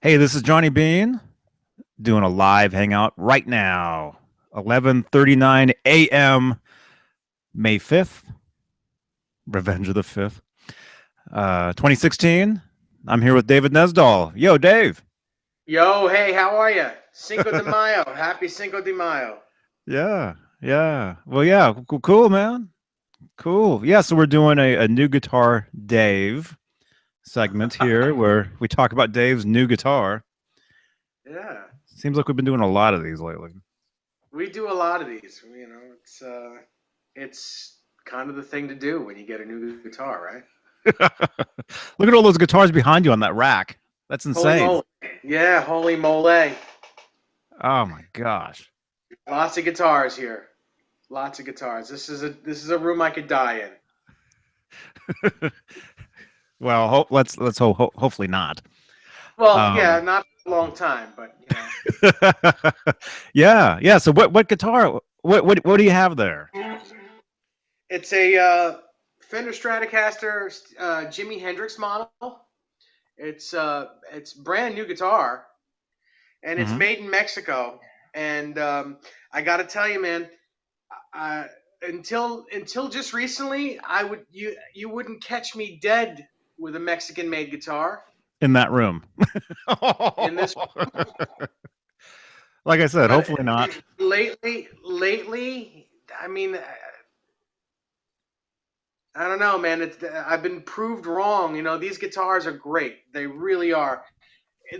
Hey, this is Johnny Bean doing a live hangout right now. 11:39 a.m. May 5th, Revenge of the 5th. 2016. I'm here with David Nesdall. Yo, Dave. Yo, hey, how are you? Cinco de Mayo. Happy Cinco de Mayo. Yeah, yeah. Well, yeah, cool, man. Cool. Yeah, so we're doing a new guitar Dave segment here where we talk about Dave's new guitar. Yeah, Seems like we've been doing a lot of these lately. we do a lot of these. It's kind of the thing to do when you get a new guitar, right? Look at all those guitars behind you on that rack. That's Holy insane. moly. Yeah, holy moly. Oh my gosh. Lots of guitars here. Lots of guitars. This is a room I could die in. Well, let's hopefully not. Well, yeah, Um, not for a long time, but yeah, yeah. So what guitar? What do you have there? it's a Fender Stratocaster Jimi Hendrix model. It's brand new guitar, and it's Hmm. made in Mexico. And I got to tell you, man, uh, until just recently, you wouldn't catch me dead with a Mexican made guitar In that room. in this. Like I said, But hopefully not. lately, I mean, I don't know, man. I've been proved wrong. These guitars are great. They really are.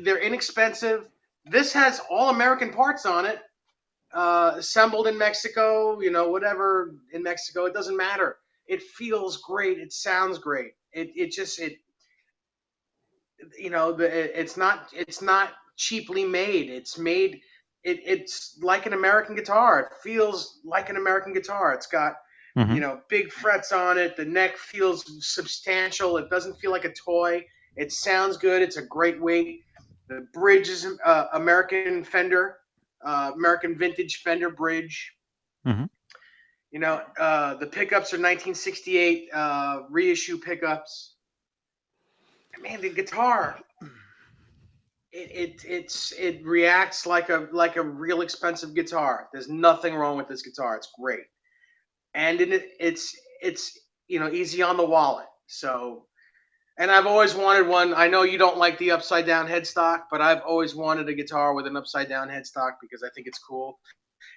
They're inexpensive. This has all American parts on it, assembled in Mexico, whatever in Mexico, it doesn't matter. It feels great. It sounds great. It's not cheaply made. It's made. It's like an American guitar. It feels like an American guitar. It's got Hmm. big frets on it. The neck feels substantial. It doesn't feel like a toy. It sounds good. It's a great weight. The bridge is American Fender, American vintage Fender bridge. Hmm. The pickups are 1968 reissue pickups. Man, the guitar it reacts like a real expensive guitar. There's nothing wrong with this guitar. It's great, and it's easy on the wallet. So, and I've always wanted one. I know you don't like the upside down headstock, but I've always wanted a guitar with an upside down headstock because I think it's cool.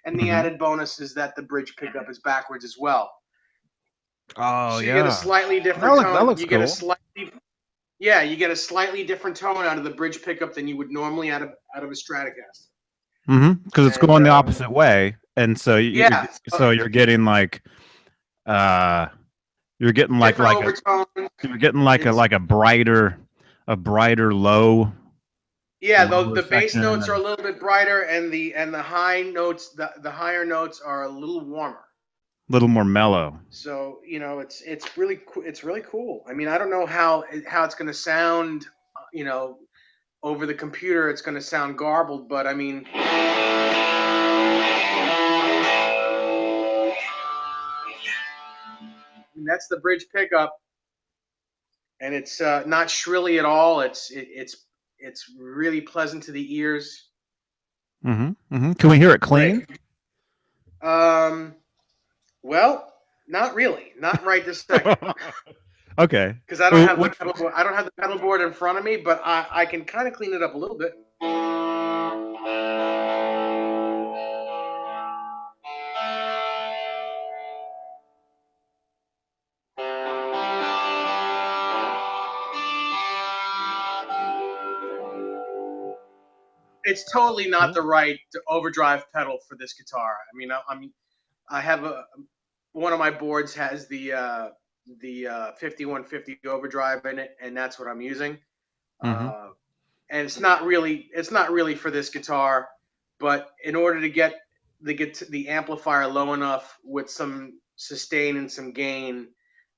And the Hmm. added bonus is that the bridge pickup is backwards as well. Oh So you get a yeah, slightly that different that tone. looks cool. You get a slightly different tone out of the bridge pickup than you would normally out of a Stratocaster. Because it's And going the opposite way, and so yeah, so you're getting like uh you're getting different overtones. It's like a brighter Yeah, though lower the bass section notes are a and little bit brighter, and the high notes, the higher notes are a little warmer. a little more mellow. So it's really cool. I mean, I don't know how it's going to sound, over the computer. It's going to sound garbled, but I mean, that's the bridge pickup, and it's not shrilly at all. It's really pleasant to the ears. Can we hear it Great. clean? Um, well, not really, not right this second, Okay. because I don't Well, have the pedal board. I don't have the pedal board in front of me, but I can kind of clean it up a little bit. It's totally not cool. the right overdrive pedal for this guitar. I have one of my boards has the 5150 overdrive in it, and that's what I'm using. Hmm. Uh, and it's not really for this guitar, but in order to get the amplifier low enough with some sustain and some gain,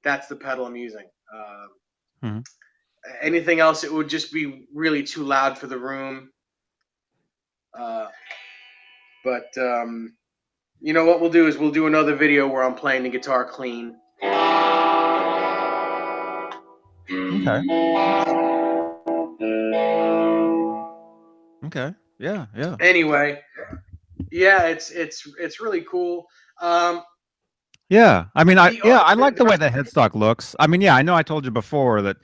that's the pedal I'm using. Hmm. Anything else, it would just be really too loud for the room. Uh, but what we'll do is we'll do another video where I'm playing the guitar clean. Okay. Okay. Yeah. Yeah. Anyway, yeah, it's really cool. Um, Yeah. I mean, the, I the, like the way the headstock looks. I mean, yeah, I know I told you before that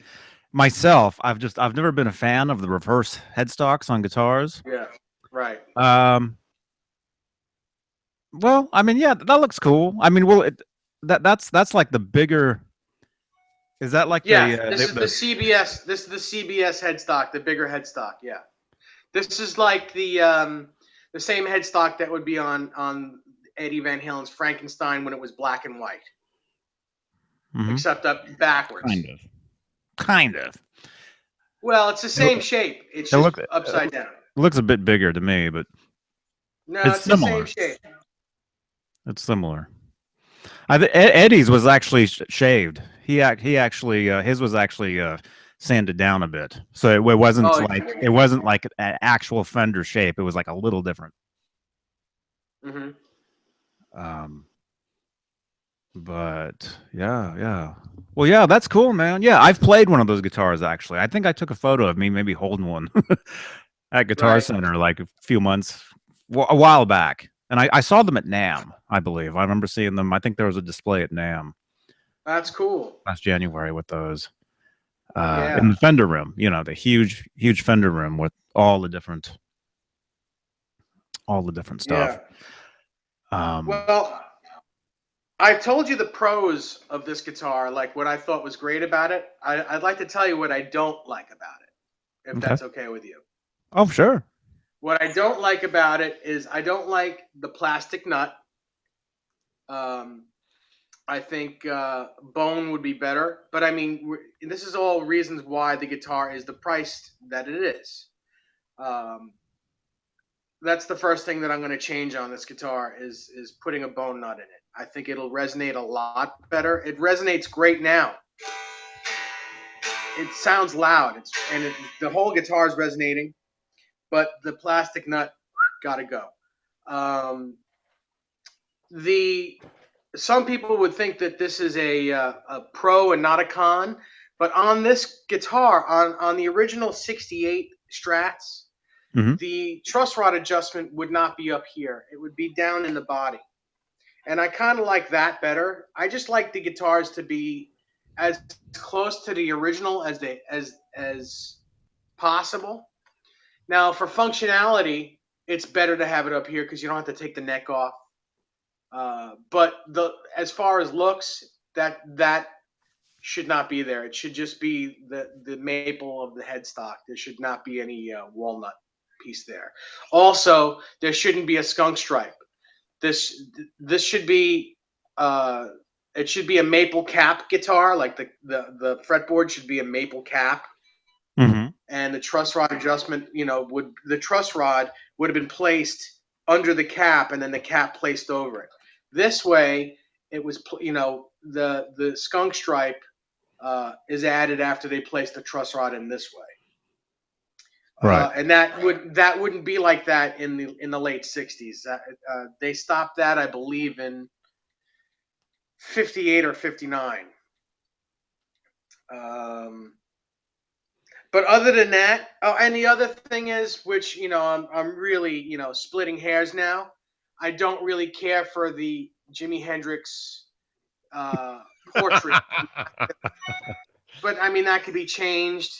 myself, I've never been a fan of the reverse headstocks on guitars. yeah, right. Um, well, I mean, yeah, that looks cool. I mean, that's like the bigger. Is that like Yeah, the This is the CBS headstock, the bigger headstock. Yeah, this is like the same headstock that would be on Eddie Van Halen's Frankenstein when it was black and white, Mhm. except up backwards. Kind of. Kind of. Well, it's the It, same shape. It's it just look upside down. looks a bit bigger to me, but No, it's it's the same similar. shape. It's similar. Eddie's was actually shaved. He actually his was actually sanded down a bit, so Oh, it wasn't like an actual Fender shape. It was like a little different. hmm. Um, but yeah, yeah. Well, yeah, that's cool, man. Yeah, I've played one of those guitars actually. I think I took a photo of me maybe holding one at Guitar Right. Center like a few months, a while back, and I saw them at NAM. I believe I remember seeing them. I think there was a display at NAM That's cool. last January with those in Yeah. the Fender room. You know, the huge Fender room with all the different stuff. Yeah. Um, Well, I told you the pros of this guitar, like what I thought was great about it. I'd like to tell you what I don't like about it, if okay. that's okay with you. Oh, sure. What I don't like about it is I don't like the plastic nut. Um, I think bone would be better, but I mean, this is all reasons why the guitar is the price that it is. Um, that's the first thing that I'm going to change on this guitar is putting a bone nut in it. I think it'll resonate a lot better. It resonates great now. It sounds loud. The whole guitar is resonating, but the plastic nut got to go. Um, the Some people would think that this is a pro and not a con, but on this guitar, on the original '68 Strats, Hmm. the truss rod adjustment would not be up here. It would be down in the body. And I kind of like that better. I just like the guitars to be as close to the original as possible. Now, for functionality, it's better to have it up here because you don't have to take the neck off. But the as far as looks, that should not be there. It should just be the maple of the headstock. There should not be any walnut piece there. Also, there shouldn't be a skunk stripe. This this should be uh, it should be a maple cap guitar. Like the fretboard should be a maple cap, Hmm. and the truss rod adjustment, would the truss rod would have been placed under the cap, and then the cap placed over it. This way, it was the skunk stripe is added after they place the truss rod in this way. Right. And that wouldn't be like that in the late '60s. They stopped that, I believe, in '58 or '59. Um, but other than that, oh, and the other thing is, which I'm really splitting hairs now. I don't really care for the Jimi Hendrix uh, portrait, but I mean that could be changed.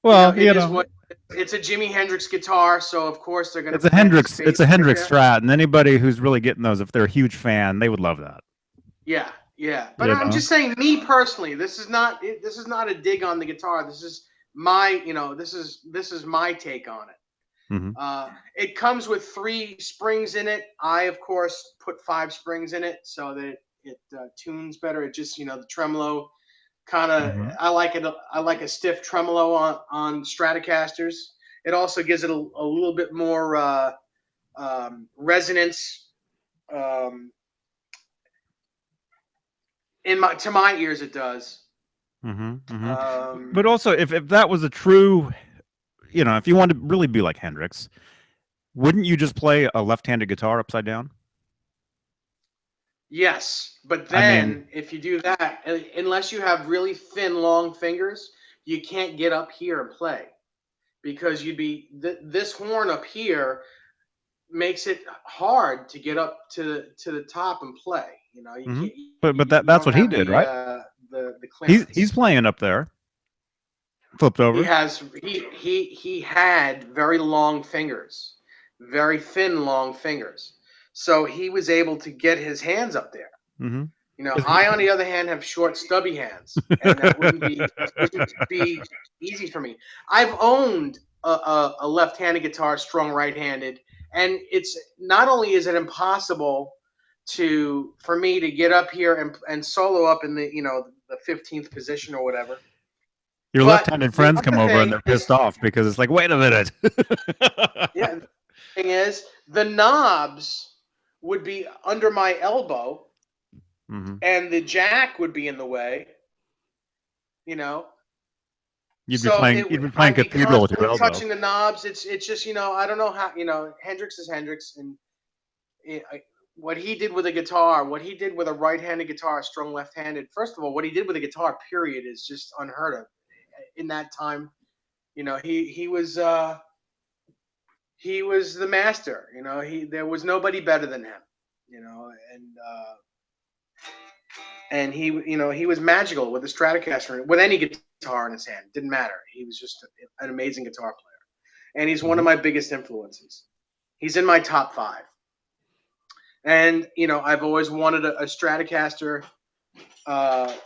Well, It is what it's a Jimi Hendrix guitar, so of course they're going to plant his face It's a right Hendrix there. Strat, and anybody who's really getting those, if they're a huge fan, they would love that. Yeah, yeah. But You I'm know. just saying, me personally, this is not a dig on the guitar. This is my, this is my take on it. Hmm. It comes with 3 springs in it. I, of course, put 5 springs in it so that it tunes better. It just, the tremolo kind of, Hmm. I like it. I like a stiff tremolo on Stratocasters. It also gives it a little bit more resonance. Um, to my ears, it does. Hmm. Hmm. Um, But also, if that was a true, if you wanted to really be like Hendrix, wouldn't you just play a left-handed guitar upside down? yes, but I mean, then if you do that, unless you have really thin, long fingers, you can't get up here and play. because you'd be this horn up here makes it hard to get up to the top and play. You know, you Hmm. can't. But You that's don't what he have did, right? the He's clearance. playing up there, flipped He over. has he had very long fingers, very thin long fingers. So he was able to get his hands up there. Hmm. You know, I on the other hand have short stubby hands, and that wouldn't be easy for me. I've owned a left-handed guitar strung right-handed, and it's not only is it impossible for me to get up here and solo up in the the 15th position or whatever. Your But left-handed the friends come other over and thing they're is, pissed off because it's like, wait a minute. yeah, the thing is, the knobs would be under my elbow, Hmm. and the jack would be in the way. You know, so You'd be playing I'd be Cathedral with your constantly elbow. touching the knobs. It's just I don't know how Hendrix is Hendrix, and what he did with a guitar, what he did with a right-handed guitar strung left-handed. First of all, what he did with a guitar, period, is just unheard of in that time. You know, he was the master. You know, there was nobody better than him. You know, and he was magical with the Stratocaster, with any guitar in his hand. Didn't matter. He was just an amazing guitar player, and he's one Hmm. of my biggest influences. He's in my top 5. And I've always wanted a Stratocaster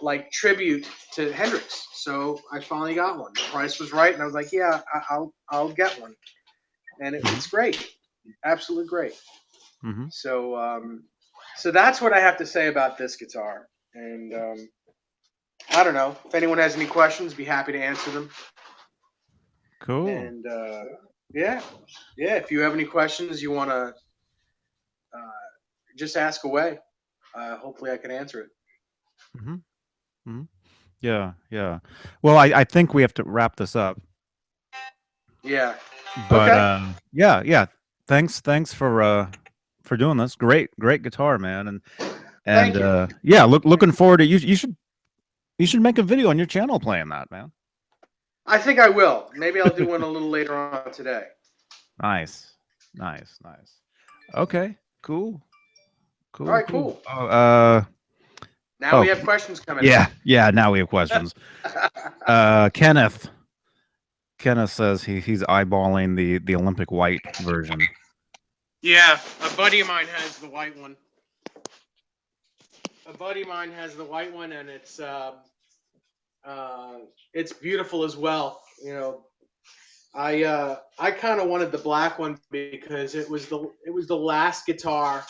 like tribute to Hendrix, so I finally got one. The price was right, and I was like, yeah, I'll get one, and Hmm. it's great, absolutely great. Hmm. So that's what I have to say about this guitar, and I don't know if anyone has any questions. Be happy to answer them. Cool. And yeah, yeah. If you have any questions, you want to just ask away. Hopefully, I can answer it. Hmm. Hmm. Yeah, yeah. Well, I think we have to wrap this up, Yeah. but Okay. yeah, yeah. Thanks for doing this. Great guitar, man, and Thank you. yeah, looking forward to you should make a video on your channel playing that, man. I think I will. Maybe I'll do one a little later on today. Nice, nice. Okay, All right. cool. Cool. Oh, Now we oh, have questions coming in. yeah. Now we have questions. Kenneth. Kenneth says he's eyeballing the Olympic white version. Yeah, a buddy of mine has the white one. And it's beautiful as well. I kind of wanted the black one because it was the last guitar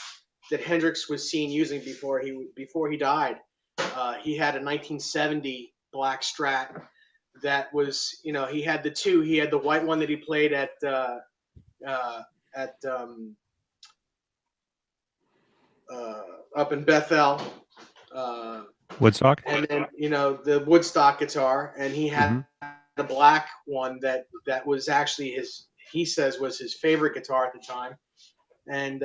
that Hendrix was seen using before he died. He had a 1970 black Strat that was, he had the two. He had the white one that he played uh, at up in Bethel, uh, Woodstock. and then the Woodstock guitar, and he had Hmm. a black one that was actually he says was his favorite guitar at the time, and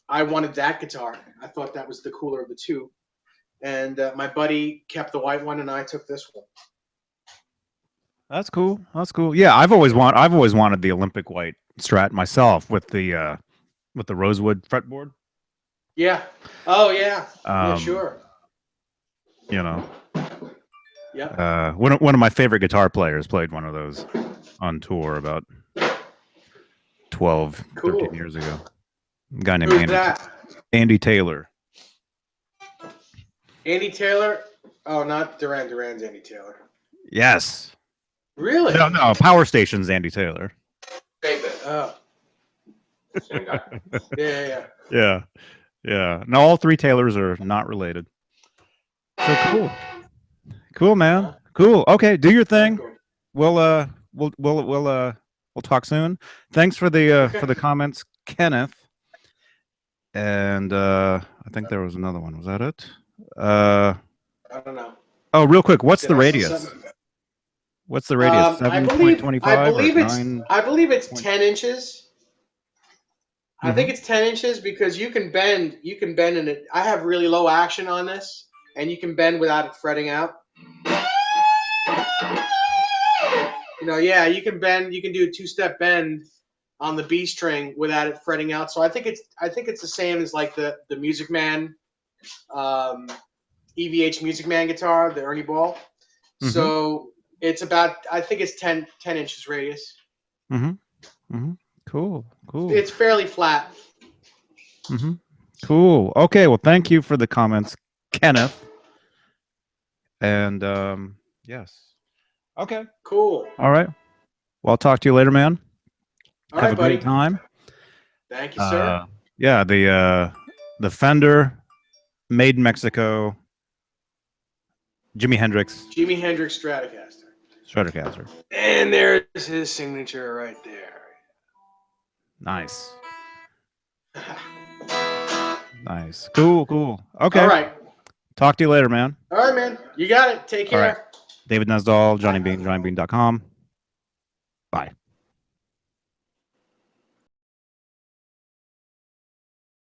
I wanted that guitar. I thought that was the cooler of the two, and my buddy kept the white one, and I took this one. That's cool. That's cool. Yeah, I've always wanted the Olympic white Strat myself with the rosewood fretboard. Yeah. Oh yeah. Yeah. Um, Sure. you know, Yep. one of my favorite guitar players played one of those on tour about 12, 13 Cool. years ago. A guy named Who's that? Andy Taylor. Andy Taylor? Oh, not Duran Duran's Andy Taylor. Yes. Really? No, Power Station's Andy Taylor. Oh. Yeah. Yeah. No, all 3 Taylors are not related. So cool, man. Cool. Okay, do your thing. We'll talk soon. Thanks for the comments, Kenneth. And I think there was another one. Was that it? I don't know. Oh, real quick, what's Did the I see radius? something? What's the radius? I 7.25 or believe 9? it's 10 inches. I think it's 10 inches because you can bend in it. I have really low action on this, and you can bend without it fretting out. Yeah, you can bend. You can do a two-step bend on the B string without it fretting out. So I think it's the same as like the Music Man, um, EVH Music Man guitar, the Ernie Ball. Mm-hmm. So it's about, I think it's 10 inches radius. Mm-hmm. Mm-hmm. Cool. Cool. It's fairly flat. Mm-hmm. Cool. Okay. Well, thank you for the comments, Kenneth. And yes. Okay. Cool. All right. Well, I'll talk to you later, man. All Have right, a great buddy. time. Thank you, sir. Yeah, the Fender made in Mexico, Jimi Hendrix Jimi Hendrix Stratocaster. Stratocaster. And there's his signature right there. Nice. Nice. Cool, cool. Okay. All right. Talk to you later, man. All right, man. You got it. Take All right. care. David Nesdall, JohnnyBean, JohnnyBean.com.